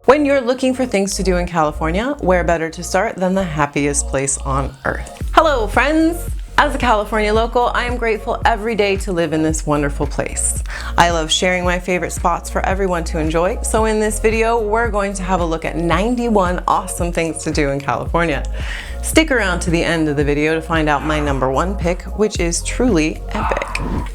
When you're looking for things to do in California, where better to start than the happiest place on earth? Hello, friends! As a California local, I am grateful every day to live in this wonderful place. I love sharing my favorite spots for everyone to enjoy, so in this video, we're going to have a look at 91 awesome things to do in California. Stick around to the end of the video to find out my #1 pick, which is truly epic.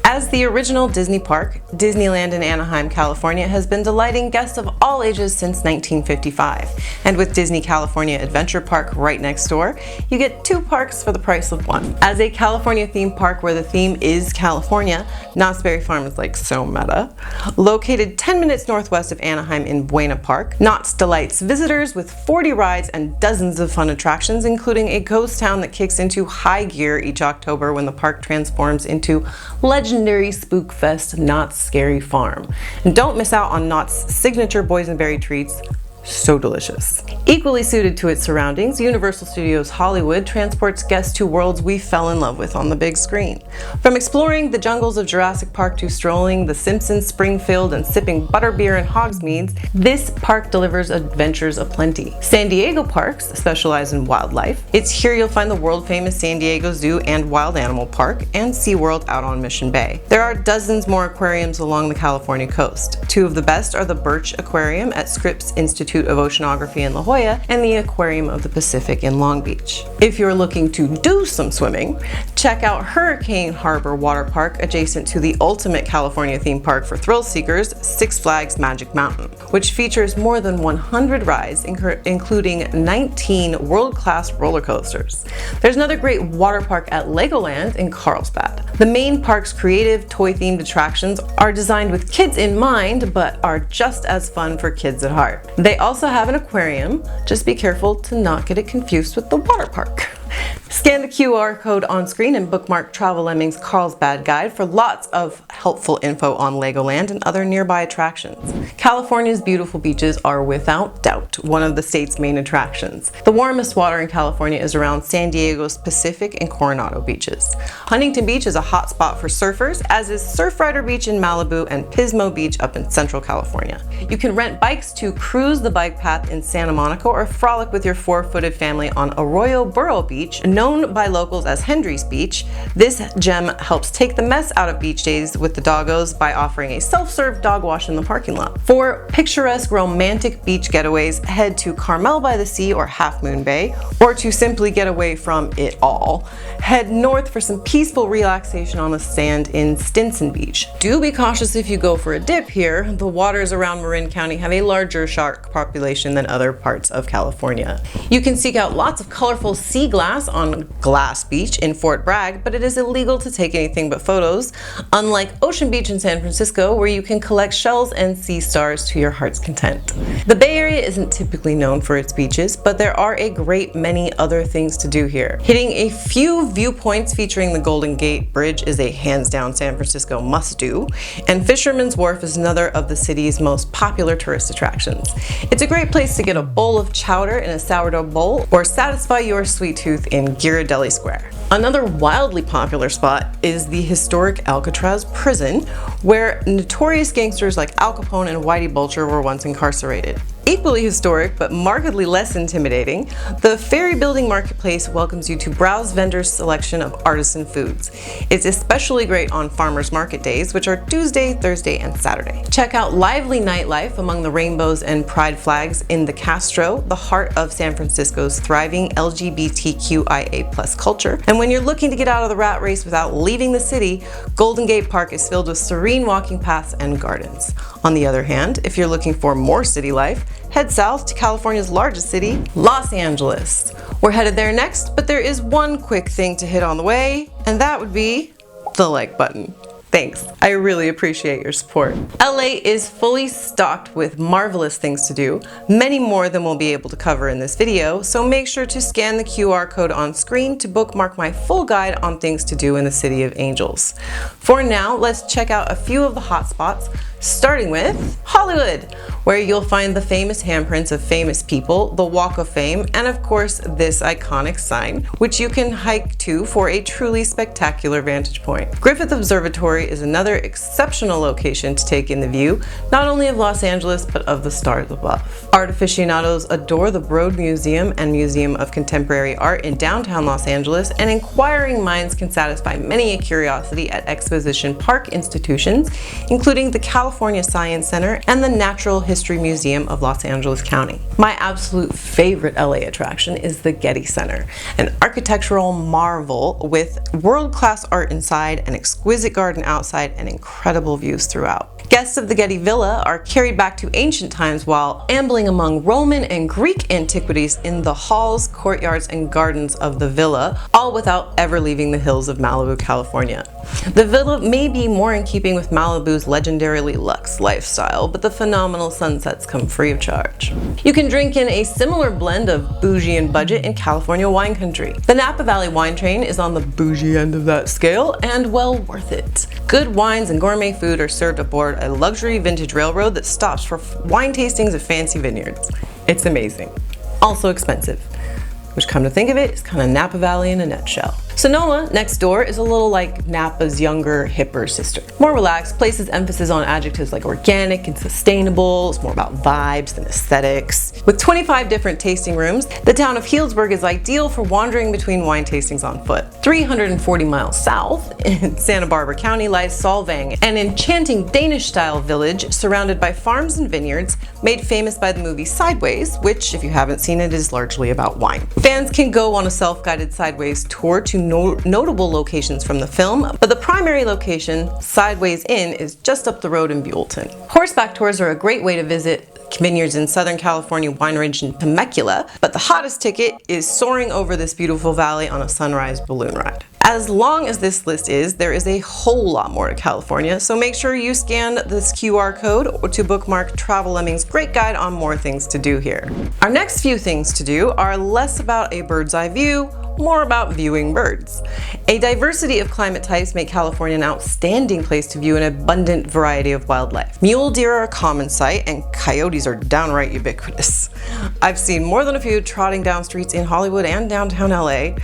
As the original Disney park, Disneyland in Anaheim, California has been delighting guests of all ages since 1955. And with Disney California Adventure Park right next door, you get 2 parks for the price of 1. As a California themed park where the theme is California, Knott's Berry Farm is like so meta. Located 10 minutes northwest of Anaheim in Buena Park, Knott's delights visitors with 40 rides and dozens of fun attractions, including a ghost town that kicks into high gear each October when the park transforms into legendary spookfest Knott's Scary Farm. And don't miss out on Knott's signature boysenberry treats. So delicious. Equally suited to its surroundings, Universal Studios Hollywood transports guests to worlds we fell in love with on the big screen. From exploring the jungles of Jurassic Park to strolling the Simpsons Springfield and sipping butterbeer and Hogsmeades, this park delivers adventures aplenty. San Diego parks specialize in wildlife. It's here you'll find the world-famous San Diego Zoo and Wild Animal Park, and SeaWorld out on Mission Bay. There are dozens more aquariums along the California coast. 2 of the best are the Birch Aquarium at Scripps Institute of Oceanography in La Jolla and the Aquarium of the Pacific in Long Beach. If you're looking to do some swimming, check out Hurricane Harbor Waterpark adjacent to the ultimate California theme park for thrill seekers, Six Flags Magic Mountain, which features more than 100 rides, including 19 world-class roller coasters. There's another great water park at Legoland in Carlsbad. The main park's creative toy-themed attractions are designed with kids in mind, but are just as fun for kids at heart. They also have an aquarium, just be careful to not get it confused with the water park. Scan the QR code on screen and bookmark Travel Lemmings Carlsbad Guide for lots of helpful info on Legoland and other nearby attractions. California's beautiful beaches are without doubt one of the state's main attractions. The warmest water in California is around San Diego's Pacific and Coronado beaches. Huntington Beach is a hot spot for surfers, as is Surfrider Beach in Malibu and Pismo Beach up in Central California. You can rent bikes to cruise the bike path in Santa Monica or frolic with your 4-footed family on Arroyo Burro Beach, known by locals as Hendry's Beach. This gem helps take the mess out of beach days with the doggos by offering a self-serve dog wash in the parking lot. For picturesque romantic beach getaways, head to Carmel-by-the-Sea or Half Moon Bay, or to simply get away from it all, head north for some peaceful relaxation on the sand in Stinson Beach. Do be cautious if you go for a dip here. The waters around Marin County have a larger shark population than other parts of California. You can seek out lots of colorful sea glass on Glass Beach in Fort Bragg, but it is illegal to take anything but photos, unlike Ocean Beach in San Francisco, where you can collect shells and sea stars to your heart's content. The Bay Area isn't typically known for its beaches, but there are a great many other things to do here. Hitting a few viewpoints featuring the Golden Gate Bridge is a hands-down San Francisco must-do, and Fisherman's Wharf is another of the city's most popular tourist attractions. It's a great place to get a bowl of chowder in a sourdough bowl or satisfy your sweet tooth in Ghiradelli Square. Another wildly popular spot is the historic Alcatraz prison, where notorious gangsters like Al Capone and Whitey Bulger were once incarcerated. Equally historic, but markedly less intimidating, the Ferry Building Marketplace welcomes you to browse vendors' selection of artisan foods. It's especially great on farmers market days, which are Tuesday, Thursday, and Saturday. Check out lively nightlife among the rainbows and pride flags in the Castro, the heart of San Francisco's thriving LGBTQIA+ culture. And when you're looking to get out of the rat race without leaving the city, Golden Gate Park is filled with serene walking paths and gardens. On the other hand, if you're looking for more city life, head south to California's largest city, Los Angeles. We're headed there next, but there is one quick thing to hit on the way, and that would be the like button. Thanks, I really appreciate your support. LA is fully stocked with marvelous things to do, many more than we'll be able to cover in this video, so make sure to scan the QR code on screen to bookmark my full guide on things to do in the City of Angels. For now, let's check out a few of the hotspots, starting with Hollywood, where you'll find the famous handprints of famous people, the Walk of Fame, and of course this iconic sign, which you can hike to for a truly spectacular vantage point. Griffith Observatory is another exceptional location to take in the view, not only of Los Angeles, but of the stars above. Art aficionados adore the Broad Museum and Museum of Contemporary Art in downtown Los Angeles, and inquiring minds can satisfy many a curiosity at Exposition Park institutions, including the California Science Center and the Natural History Museum of Los Angeles County. My absolute favorite LA attraction is the Getty Center, an architectural marvel with world-class art inside, an exquisite garden outside, and incredible views throughout. Guests of the Getty Villa are carried back to ancient times while ambling among Roman and Greek antiquities in the halls, courtyards, and gardens of the villa, all without ever leaving the hills of Malibu, California. The villa may be more in keeping with Malibu's legendarily luxe lifestyle, but the phenomenal sunsets come free of charge. You can drink in a similar blend of bougie and budget in California wine country. The Napa Valley Wine Train is on the bougie end of that scale, and well worth it. Good wines and gourmet food are served aboard a luxury vintage railroad that stops for wine tastings at fancy vineyards. It's amazing. Also expensive, which, come to think of it, is kind of Napa Valley in a nutshell. Sonoma, next door, is a little like Napa's younger, hipper sister. More relaxed, places emphasis on adjectives like organic and sustainable. It's more about vibes than aesthetics. With 25 different tasting rooms, the town of Healdsburg is ideal for wandering between wine tastings on foot. 340 miles south, in Santa Barbara County, lies Solvang, an enchanting Danish-style village surrounded by farms and vineyards, made famous by the movie Sideways, which, if you haven't seen it, is largely about wine. Fans can go on a self-guided Sideways tour to notable locations from the film, but the primary location, Sideways Inn, is just up the road in Buellton. Horseback tours are a great way to visit vineyards in Southern California wine ridge in Temecula, but the hottest ticket is soaring over this beautiful valley on a sunrise balloon ride. As long as this list is, there is a whole lot more to California, so make sure you scan this QR code to bookmark Travel Lemming's great guide on more things to do here. Our next few things to do are less about a bird's eye view, more about viewing birds. A diversity of climate types make California an outstanding place to view an abundant variety of wildlife. Mule deer are a common sight, and coyotes are downright ubiquitous. I've seen more than a few trotting down streets in Hollywood and downtown LA.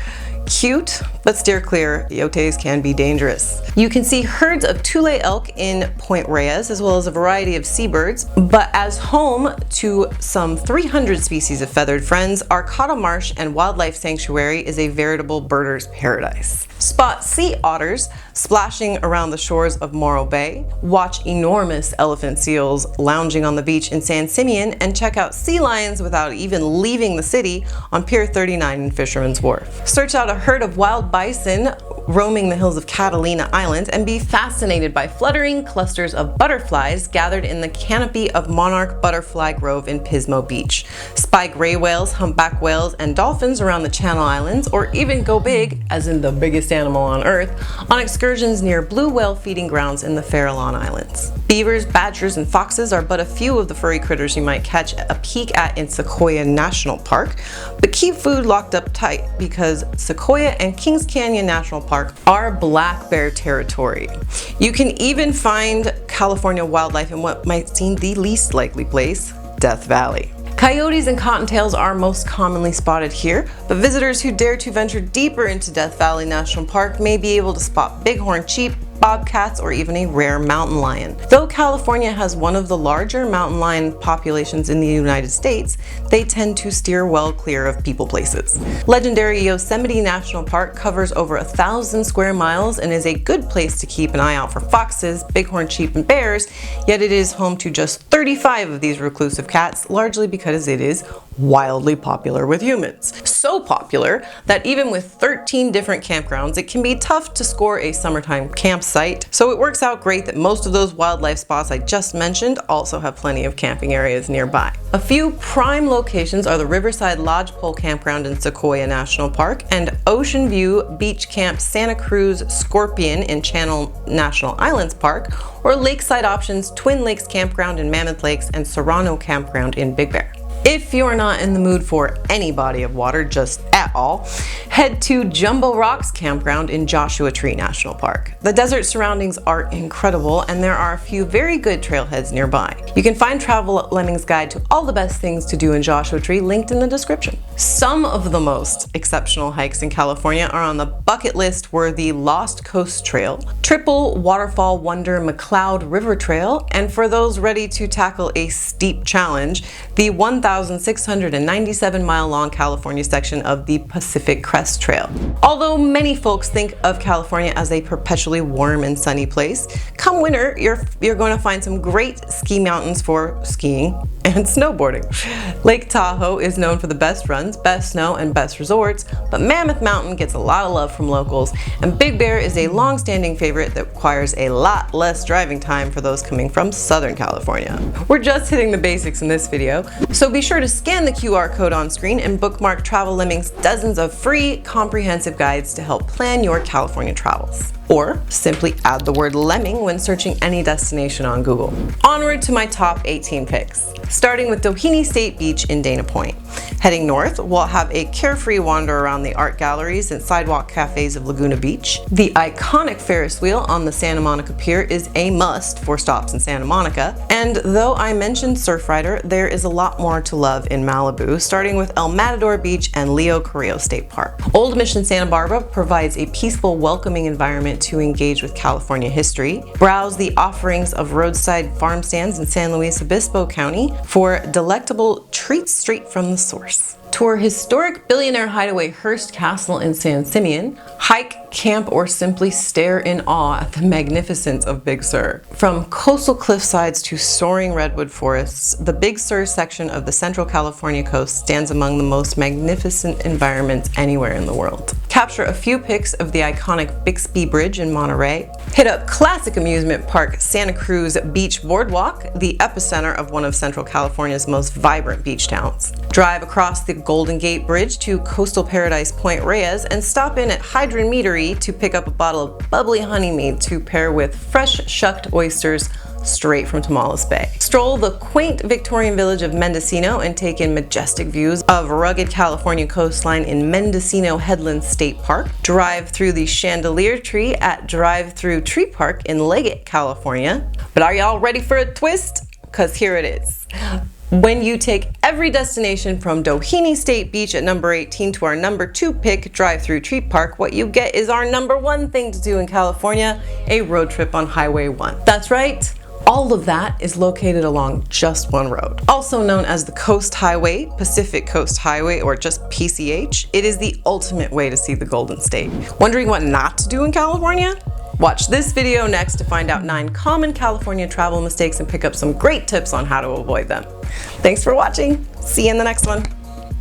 Cute, but steer clear. Coyotes can be dangerous. You can see herds of Tule elk in Point Reyes, as well as a variety of seabirds, but as home to some 300 species of feathered friends, Arcata Marsh and Wildlife Sanctuary is a veritable birder's paradise. Spot sea otters splashing around the shores of Morro Bay, watch enormous elephant seals lounging on the beach in San Simeon, and check out sea lions without even leaving the city on Pier 39 in Fisherman's Wharf. Search out a herd of wild bison roaming the hills of Catalina Island and be fascinated by fluttering clusters of butterflies gathered in the canopy of Monarch Butterfly Grove in Pismo Beach. Spy gray whales, humpback whales, and dolphins around the Channel Islands, or even go big, as in the biggest animal on Earth, on excursions near blue whale feeding grounds in the Farallon Islands. Beavers, badgers, and foxes are but a few of the furry critters you might catch a peek at in Sequoia National Park, but keep food locked up tight because Sequoia and Kings Canyon National Park are black bear territory. You can even find California wildlife in what might seem the least likely place, Death Valley. Coyotes and cottontails are most commonly spotted here, but visitors who dare to venture deeper into Death Valley National Park may be able to spot bighorn sheep, bobcats, or even a rare mountain lion. Though California has one of the larger mountain lion populations in the United States, they tend to steer well clear of people places. Legendary Yosemite National Park covers over 1,000 square miles and is a good place to keep an eye out for foxes, bighorn sheep, and bears, yet it is home to just 35 of these reclusive cats, largely because it is wildly popular with humans. So popular that even with 13 different campgrounds, it can be tough to score a summertime campsite. So it works out great that most of those wildlife spots I just mentioned also have plenty of camping areas nearby. A few prime locations are the Riverside Lodgepole Campground in Sequoia National Park and Ocean View Beach Camp Santa Cruz Scorpion in Channel National Islands Park, or lakeside options Twin Lakes Campground in Mammoth Lakes and Serrano Campground in Big Bear. If you're not in the mood for any body of water just at all, head to Jumbo Rocks Campground in Joshua Tree National Park. The desert surroundings are incredible and there are a few very good trailheads nearby. You can find Travel Lemmings' guide to all the best things to do in Joshua Tree linked in the description. Some of the most exceptional hikes in California are on the bucket list were the Lost Coast Trail, Triple Waterfall Wonder McCloud River Trail, and for those ready to tackle a steep challenge, the 1,697-mile-long California section of the Pacific Crest Trail. Although many folks think of California as a perpetually warm and sunny place, come winter, you're going to find some great ski mountains for skiing and snowboarding. Lake Tahoe is known for the best runs, best snow, and best resorts, but Mammoth Mountain gets a lot of love from locals, and Big Bear is a long-standing favorite that requires a lot less driving time for those coming from Southern California. We're just hitting the basics in this video, so be sure to scan the QR code on screen and bookmark Travel Lemmings' dozens of free, comprehensive guides to help plan your California travels. Or simply add the word lemming when searching any destination on Google. Onward to my top 18 picks. Starting with Doheny State Beach in Dana Point. Heading north, we'll have a carefree wander around the art galleries and sidewalk cafes of Laguna Beach. The iconic Ferris wheel on the Santa Monica Pier is a must for stops in Santa Monica. And though I mentioned Surfrider, there is a lot more to love in Malibu, starting with El Matador Beach and Leo Carrillo State Park. Old Mission Santa Barbara provides a peaceful, welcoming environment to engage with California history. Browse the offerings of roadside farm stands in San Luis Obispo County for delectable treats straight from the source. Tour historic billionaire hideaway Hearst Castle in San Simeon. Hike, camp, or simply stare in awe at the magnificence of Big Sur. From coastal cliffsides to soaring redwood forests, the Big Sur section of the Central California coast stands among the most magnificent environments anywhere in the world. Capture a few pics of the iconic Bixby Bridge in Monterey. Hit up classic amusement park Santa Cruz Beach Boardwalk, the epicenter of one of Central California's most vibrant beach towns. Drive across the Golden Gate Bridge to coastal paradise Point Reyes and stop in at Heidrun Meadery to pick up a bottle of bubbly honey mead to pair with fresh shucked oysters straight from Tomales Bay. Stroll the quaint Victorian village of Mendocino and take in majestic views of rugged California coastline in Mendocino Headlands State Park. Drive through the chandelier tree at Drive-Through Tree Park in Leggett, California. But are y'all ready for a twist? Because here it is. When you take every destination from Doheny State Beach at number 18 to our number 2 pick, Drive-Through Tree Park, what you get is our number 1 thing to do in California, a road trip on Highway 1. That's right. All of that is located along just one road. Also known as the Coast Highway, Pacific Coast Highway, or just PCH, it is the ultimate way to see the Golden State. Wondering what not to do in California? Watch this video next to find out 9 common California travel mistakes and pick up some great tips on how to avoid them. Thanks for watching. See you in the next one.